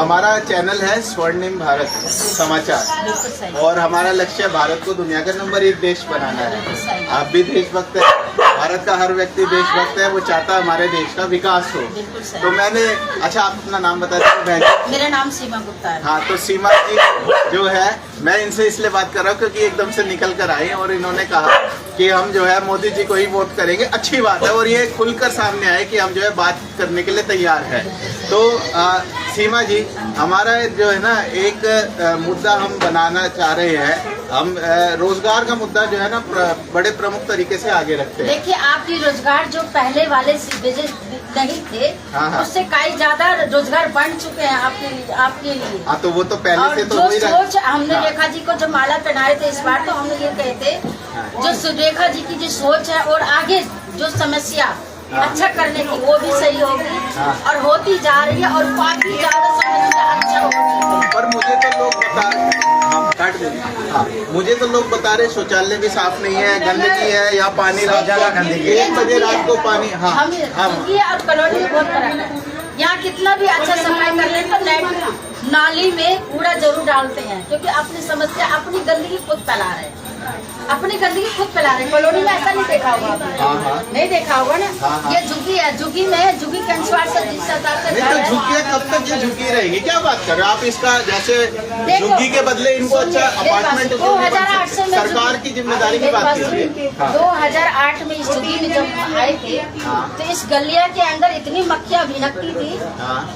हमारा चैनल है स्वर्णिम भारत समाचार और हमारा लक्ष्य भारत को दुनिया का नंबर 1 देश बनाना है। आप भी देशभक्त है, भारत का हर व्यक्ति देशभक्त है, वो चाहता है हमारे देश का विकास हो। तो मैंने अच्छा आप अपना नाम बता दीजिए बहन जी। मेरा नाम सीमा गुप्ता है। हाँ, तो सीमा जी जो है मैं इनसे इसलिए बात कर रहा हूँ क्योंकि एकदम से निकल कर आई और इन्होंने कहा कि हम जो है मोदी जी को ही वोट करेंगे। अच्छी बात है और ये खुलकर सामने आए कि हम जो है बात करने के लिए तैयार है। तो सीमा जी, हमारा जो है ना एक मुद्दा हम बनाना चाह रहे हैं। हम रोजगार का मुद्दा जो है ना बड़े प्रमुख तरीके से आगे रखते हैं। देखिए, आपकी रोजगार जो पहले वाले नहीं थे, उससे कई ज्यादा रोजगार बन चुके हैं आपके लिए। हाँ, तो वो तो पहले से तो जो सोच हमने रेखा जी को जो माला पहनाए थे इस बार, तो हम ये कहे थे जो रेखा जी की जो सोच है और आगे जो समस्या अच्छा करने की वो भी सही होगी और होती जा रही है और काफी ज्यादा समस्या अच्छा होगी। पर मुझे तो लोग बता मुझे तो लोग बता रहे शौचालय भी साफ नहीं है, गंदगी है, यहाँ पानी गंदगी 1 बजे रात को पानी। हाँ, और कॉलोनी में बहुत फर्क है। यहाँ कितना भी अच्छा सफाई कर ले तो नाली में कूड़ा जरूर डालते हैं, क्योंकि अपनी समस्या अपनी गंदगी खुद फैला रहे हैं, अपनी गंदगी खुद फैला रहे हैं। कॉलोनी में ऐसा नहीं देखा होगा आपने? नहीं देखा होगा ना। ये झुग्गी है, झुग्गी में झुग्गी के अनुसार से झुग्गी कब तक ये झुग्गी रहेगी? क्या बात कर रहे हो आप? इसका जैसे झुग्गी के बदले इनको अच्छा अपार्टमेंट 2008 से सरकार की जिम्मेदारी की बात कीजिए। 2008 में इस झुग्गी में जब आए थे तो इस गलिया के अंदर इतनी मक्खियाँ भिनकती थी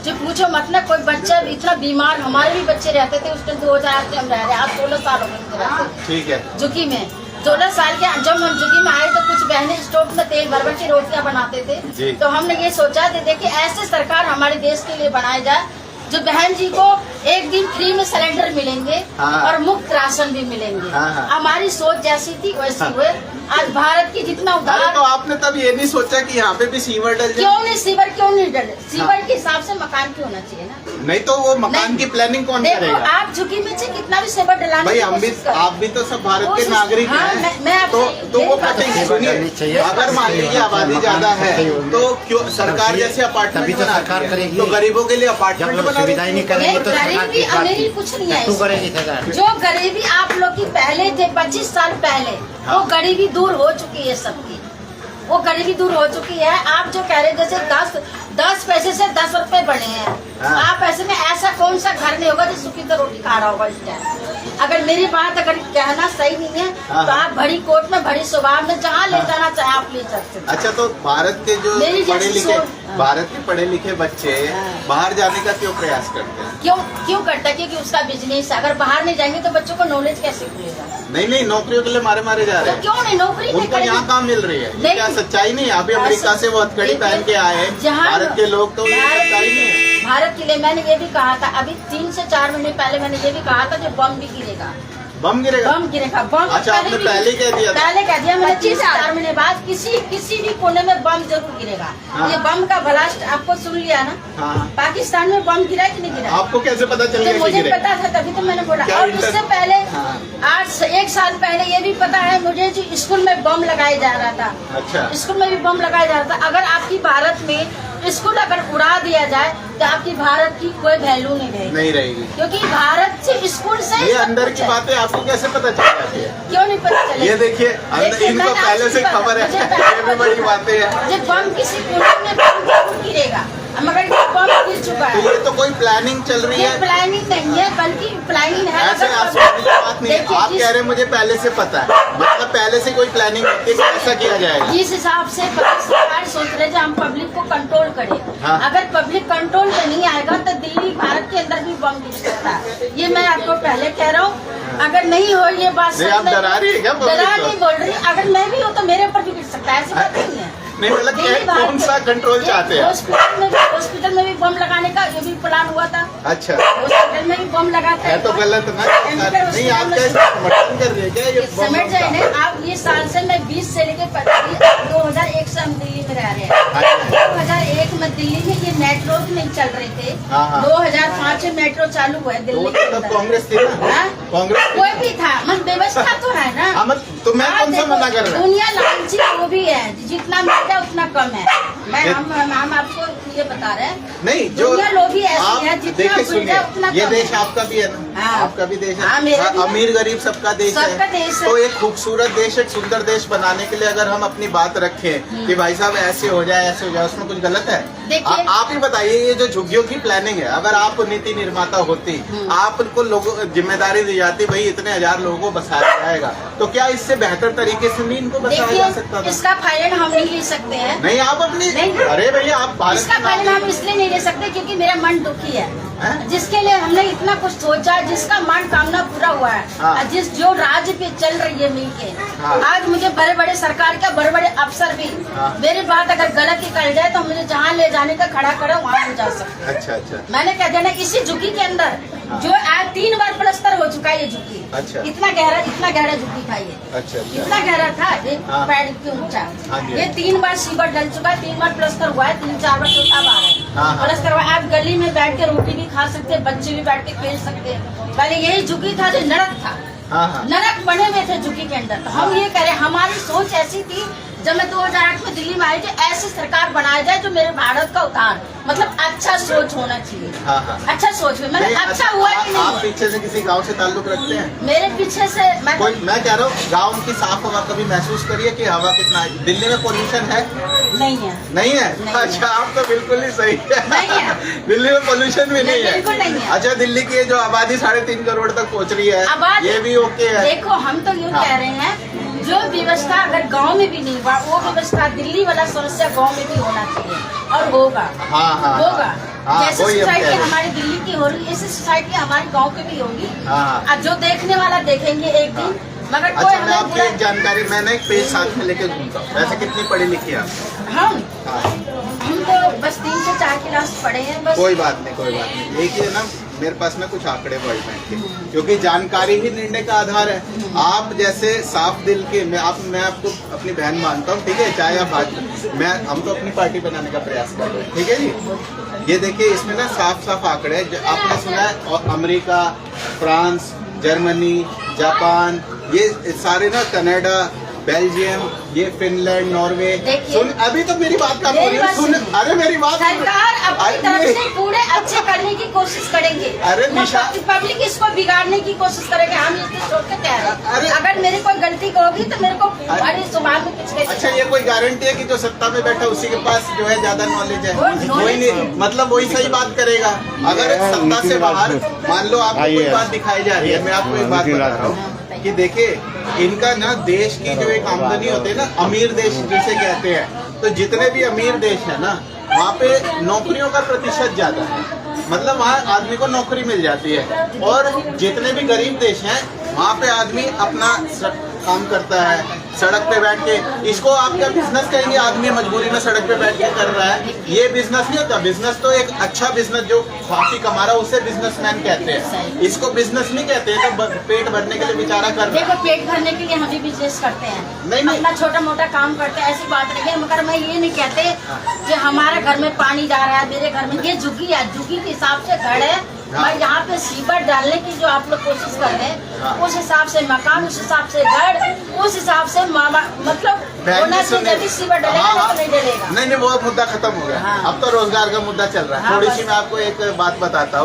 जो पूछो मत ना। कोई बच्चा इतना बीमार, हमारे भी बच्चे रहते थे उस टाइम। 2008 से हम रह रहे हैं, आज 16 साल हो गए। ठीक है, झुग्गी में 16 साल के जब हम झुग्गी में आए तो कुछ बहनें स्टोव में तेल भर की रोटियां बनाते थे। तो हमने ये सोचा कि देखिए ऐसे सरकार हमारे देश के लिए बनाई जाए जो बहन जी को एक दिन फ्री में सिलेंडर मिलेंगे और मुफ्त राशन भी मिलेंगे। हमारी सोच जैसी थी वैसी हुए। आज भारत की जितना उदार। तो आपने तब ये नहीं सोचा कि यहाँ पे भी सीवर डल जाए? क्यों नहीं, सीवर क्यों नहीं डले? सीवर के हिसाब से मकान क्यों होना चाहिए ना? नहीं तो वो मकान की प्लानिंग कौन करेगा? आप झुग्गी में से कितना भी सीवर डलाने भाई, आप भी तो सब भारत के नागरिक हैं। तो वो सुनिए, अगर मान लीजिए आबादी ज्यादा है तो क्यों सरकार जैसे अपार्टमेंट सरकार करेगी? तो गरीबों के लिए अपार्टमेंट सुविधाएं नहीं करेगी तो गरीबी अमीरी कुछ नहीं है। जो गरीबी आप लोग की पहले थे 25 साल पहले, वो गरीबी दूर हो चुकी है सबकी। वो गरीबी दूर हो चुकी है। आप जो कह रहे जैसे 10 पैसे से 10 रुपए बढ़े हैं। आप ऐसे में ऐसा कौन सा घर नहीं होगा जो सुखी तो रोटी खा रहा होगा इस टाइम? अगर मेरी बात अगर कहना सही नहीं है तो आप भरी कोट में भरी स्वभाव में जहाँ ले जाना चाहे आप ले सकते हैं। अच्छा, तो भारत के जो भारत के पढ़े लिखे बच्चे बाहर जाने का क्यों प्रयास करते हैं? क्यों करता है? क्योंकि उसका बिजनेस। अगर बाहर नहीं जाएंगे तो बच्चों को नॉलेज कैसे खुलेगा? नहीं, नौकरियों के लिए मारे जा रहे हैं। क्यों नहीं? नौकरी उनको यहाँ काम मिल रही है। क्या सच्चाई नहीं? अभी अमेरिका से वो हथकड़ी पहन के आए भारत के लोग, तो सच्चाई नहीं है भारत के लिए। मैंने ये भी कहा था अभी 3 से 4 महीने पहले, मैंने ये भी कहा था जो बम भी गिरेगा। बम गिरेगा? बम। अच्छा, आपने पहले कह दिया? पहले कह दिया मैंने। 3 से 4 महीने बाद किसी भी कोने में बम जरूर गिरेगा। ये बम का ब्लास्ट आपको सुन लिया ना? पाकिस्तान में बम गिरा कि नहीं गिरा? आपको कैसे पता चल गया? मुझे पता था, तभी तो मैंने बोला। और इससे पहले आज 1 साल पहले ये भी पता है मुझे जो स्कूल में बम लगाया जा रहा था। अच्छा, स्कूल में भी बम लगाया जा रहा था। अगर आपकी भारत में स्कूल अगर उड़ा दिया जाए तो आपकी भारत की कोई वैल्यू नहीं रहेगी। क्योंकि भारत से स्कूल से ये अंदर की बातें आपको कैसे पता चल जाती है? क्यों नहीं पता चलेगी? ये देखिए, इनको पहले से खबर है। ये भी बड़ी बातें हैं। जब बम किसी कोने में बम जरूर गिरेगा, मगर ये बम गिर चुका है। तो ये तो कोई प्लानिंग चल रही है? प्लानिंग नहीं है, बल्कि प्लानिंग है। ऐसे बात नहीं है। आप कह रहे मुझे पहले से पता है, मतलब पहले से कोई प्लानिंग ऐसा किया जाएगा? जिस हिसाब से सरकार सोच रहे थे हम पब्लिक को कंट्रोल करें। अगर पब्लिक कंट्रोल में नहीं आएगा तो दिल्ली भारत के अंदर भी बम गिर सकता है। ये मैं आपको पहले कह रहा हूँ। अगर नहीं हो ये बात, आप डरा रही है क्या? डरा नहीं बोल रही। अगर मैं भी हूँ तो मेरे ऊपर भी गिर सकता है, ऐसी बात नहीं है। नहीं, मतलब कौन सा कंट्रोल चाहते हैं? हॉस्पिटल में भी बम लगाने का ये भी प्लान हुआ था। अच्छा, हॉस्पिटल में भी बम लगाते हैं तो गलत ना? नहीं, आप कैसे समर्थन कर रही है क्या? ये समझ जाए ना आप। ये साल से मैं 20 से लेके 2001 से हम दिल्ली में रह रहे हैं। 2001 में दिल्ली में ये मेट्रो नहीं चल रहे थे। 2005 में मेट्रो चालू हुआ है दिल्ली के अंदर। कांग्रेस थी ना? कांग्रेस कोई भी था, मतलब व्यवस्था तो है ना। तो मैं कौन सा मना कर रहा हूँ? दुनिया लालची वो भी है, जितना मिलता है उतना कम है। हम आपको ये बता रहे हैं। नहीं, जो दुनिया लोभी ऐसी है देखिए सुविधा सुनिए, उतना ये कम देश है। आपका भी है ना, हाँ। आपका भी देश है, हाँ, मेरा भी है। अमीर गरीब सबका देश सबका है। देश है। तो एक खूबसूरत देश, एक सुंदर देश बनाने के लिए अगर हम अपनी बात रखें कि भाई साहब ऐसे हो जाए, ऐसे हो जाए, उसमें कुछ गलत है? देखिए, आप ही बताइए, ये जो झुग्गियों की प्लानिंग है, अगर आप नीति निर्माता होती, आपको लोगों जिम्मेदारी दी जाती, भाई इतने हजार लोगों को बसाया जाएगा, तो क्या इससे बेहतर तरीके से नहीं इनको बसाया जा सकता देखिए, था? इसका फायदा हम नहीं ले सकते हैं। नहीं, आप अपनी नहीं। अरे भैया, आप भारत इसका के फायदा हम नागरिक इसलिए नहीं ले सकते क्योंकि मेरा मन दुखी है, हैं? जिसके लिए हमने इतना कुछ सोचा, जिसका मन कामना पूरा हुआ है, हाँ। और जो राज्य पे चल रही है मिलके, हाँ। आज मुझे बड़े बड़े सरकार के बड़े बड़े अफसर भी हाँ। मेरी बात अगर गलत निकल जाए तो मुझे जहाँ ले जाने का खड़ा करो वहाँ ले जा सकते। अच्छा अच्छा मैंने कह दिया ना, इसी झुग्गी के अंदर हाँ। जो आज 3 बार प्लस्तर हो चुका है ये झुग्गी। अच्छा। इतना गहरा झुग्गी था ये। अच्छा अच्छा इतना गहरा था, एक हाँ। पैर की ऊंचा। हाँ जी। ये 3 बार सीवर डल चुका है, 3 बार प्लस्तर हुआ है, 3-4 बार तो अब आ रहा है। हाँ, हाँ। प्लस्तर हुआ है, आप गली में बैठ के रोटी भी खा सकते हैं, बच्चे भी बैठ के खेल सकते हैं। पहले यही झुग्गी था जो नरक था, हाँ हाँ नरक बने हुए थे झुग्गी के अंदर। तो हम ये कह रहे, हमारी सोच ऐसी थी जब मैं 2008 में दिल्ली में आई थी, ऐसी सरकार बनाया जाए जो मेरे भारत का उद्धार, मतलब अच्छा सोच होना चाहिए। हाँ हाँ अच्छा सोच में मतलब नहीं, अच्छा हुआ कि आप नहीं। पीछे से किसी गांव से ताल्लुक रखते हैं? मेरे पीछे से मैं कोई, मैं कह रहा हूँ, गांव की साफ हवा कभी महसूस करिए कि हवा कितना है? दिल्ली में पोल्यूशन है? नहीं है। नहीं है? नहीं अच्छा, आप तो बिल्कुल ही सही है। नहीं है। दिल्ली में पोल्यूशन भी नहीं है? बिल्कुल नहीं है। अच्छा, दिल्ली की ये जो आबादी 3.5 करोड़ तक पहुँच रही है, आबादी- ये भी ओके है? देखो, हम तो यूँ हाँ। कह रहे हैं, जो व्यवस्था अगर गांव में भी नहीं हुआ, वो व्यवस्था दिल्ली वाला समस्या गांव में भी होना चाहिए और होगा। हाँ हाँ होगा। हाँ, जैसे वही हम कह सोसाइटी रहे हैं। हमारी दिल्ली की हो रही है, ऐसी सोसाइटी हमारे गांव की भी होगी। हाँ। अब जो देखने वाला देखेंगे एक दिन, मगर कोई अच्छा, मैं हमें आपकी बुरा एक जानकारी, मैंने एक पेज साथ में लेके घूमता हूँ। वैसे कितनी पढ़ी लिखी है आप? हम तो बस 3 से 4 क्लास पढ़े हैं बस। कोई बात नहीं, कोई बात नहीं। एक ही है ना, मेरे पास ना कुछ आंकड़े वर्ल्ड के, क्योंकि जानकारी ही निर्णय का आधार है। आप जैसे साफ दिल के, मैं आपको अपनी बहन मानता हूँ, ठीक है, चाहे आप भाजपा, हम तो अपनी पार्टी बनाने का प्रयास कर रहे हैं, ठीक है जी। ये देखिए, इसमें ना साफ साफ आंकड़े हैं। आपने सुना है, और अमेरिका, फ्रांस, जर्मनी, जापान, ये सारे ना, कनाडा, बेल्जियम, ये फिनलैंड, नॉर्वे। देखिए, सुन, अभी तो मेरी बात का मेरी बात सुन, सुनिए। अरे मेरी बात सुन। सरकार अपनी अरे तरफ मेरी- से पूरे अच्छे करने की कोशिश करेंगे। अरे निशा- पब्लिक इसको बिगाड़ने की कोशिश करेंगे, हम इसकी सोच के कह रहे अरे- हैं। अगर मेरी कोई गलती होगी तो मेरे को बड़ी सुबह में कुछ अच्छा, ये कोई गारंटी है कि जो सत्ता में बैठा उसी के पास जो है ज्यादा नॉलेज है? वो knowledge वही नहीं, मतलब वही सही बात करेगा। अगर सत्ता से बाहर, मान लो आपको कोई बात दिखाई जा रही है, मैं आपको एक बात बता रहा हूँ कि देखिए, इनका ना देश की जो एक आमदनी होती है ना, अमीर देश जिसे कहते हैं, तो जितने भी अमीर देश है ना, वहाँ पे नौकरियों का प्रतिशत ज्यादा है, मतलब वहाँ आदमी को नौकरी मिल जाती है। और जितने भी गरीब देश हैं, वहाँ पे आदमी अपना काम करता है, सड़क पे बैठ के। इसको आप क्या बिजनेस कहेंगे? आदमी मजबूरी में सड़क पे बैठ के कर रहा है, ये बिजनेस नहीं होता। बिजनेस तो एक अच्छा बिजनेस जो काफी कमा रहा है उसे बिजनेसमैन कहते हैं, इसको बिजनेस नहीं कहते। तो पेट भरने के लिए बेचारा कर रहा है। देखो, पेट भरने के लिए हम भी बिजनेस करते हैं, नहीं। अपना छोटा मोटा काम करते हैं, ऐसी बात नहीं है। मगर मैं ये नहीं कहते कि हमारे घर में पानी जा रहा है, मेरे घर में ये झुग्गी है, झुग्गी के हिसाब से घर है। मैं यहाँ पे सीवर डालने की जो आप लोग कोशिश कर रहे हैं, उस हिसाब से मकान, उस हिसाब से घर, उस हिसाब से मतलब होना चाहिए। जब भी सीवर डलेगा तो नहीं डलेगा। नहीं, वो मुद्दा खत्म हो गया। हाँ। अब तो रोजगार का मुद्दा चल रहा है। हाँ, थोड़ी बस। सी मैं आपको एक बात बताता हूँ।